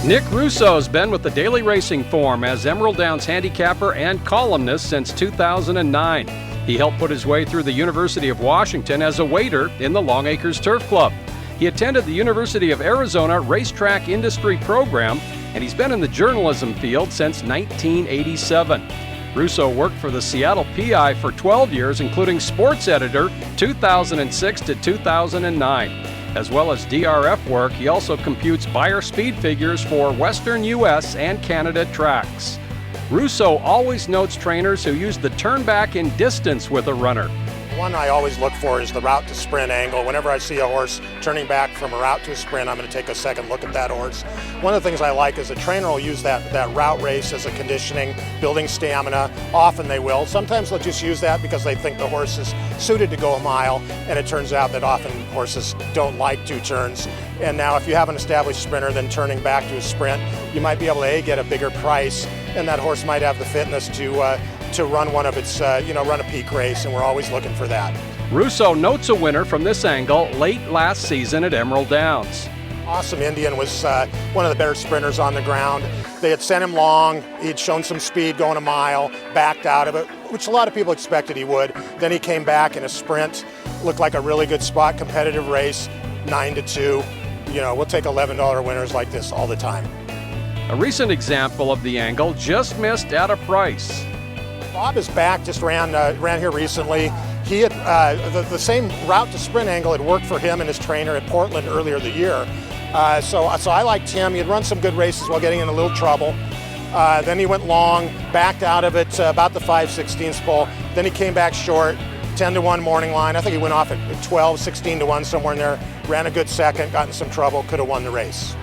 Nick Rousso's been with the Daily Racing Form as Emerald Downs handicapper and columnist since 2009. He helped put his way through the University of Washington as a waiter in the Long Acres Turf Club. He attended the University of Arizona Racetrack Industry Program, and he's been in the journalism field since 1987. Rousso worked for the Seattle PI for 12 years, including sports editor 2006 to 2009. As well as DRF work, he also computes Beyer speed figures for Western U.S. and Canada tracks. Rousso always notes trainers who use the turn back in distance with a runner. One I always look for is the route to sprint angle. Whenever I see a horse turning back from a route to a sprint, I'm going to take a second look at that horse. One of the things I like is a trainer will use that route race as a conditioning, building stamina. Often they will. Sometimes they'll just use that because they think the horse is suited to go a mile, and it turns out that often horses don't like two turns. And now if you have an established sprinter, then turning back to a sprint, you might be able to get a bigger price, and that horse might have the fitness to run one of its, run a peak race, and we're always looking for that. Rousso notes a winner from this angle late last season at Emerald Downs. Awesome Indian was one of the better sprinters on the ground. They had sent him long, he'd shown some speed going a mile, backed out of it, which a lot of people expected he would. Then he came back in a sprint, looked like a really good spot, competitive race, 9-2. We'll take $11 winners like this all the time. A recent example of the angle just missed at a price. Bob is back, just ran here recently. He had the same route to sprint angle had worked for him and his trainer at Portland earlier the year. So I liked him. He had run some good races while getting in a little trouble. Then he went long, backed out of it about the 5/16 pole. Then he came back short, 10-1 morning line. I think he went off at 12, 16-1, somewhere in there. Ran a good second, got in some trouble, could have won the race.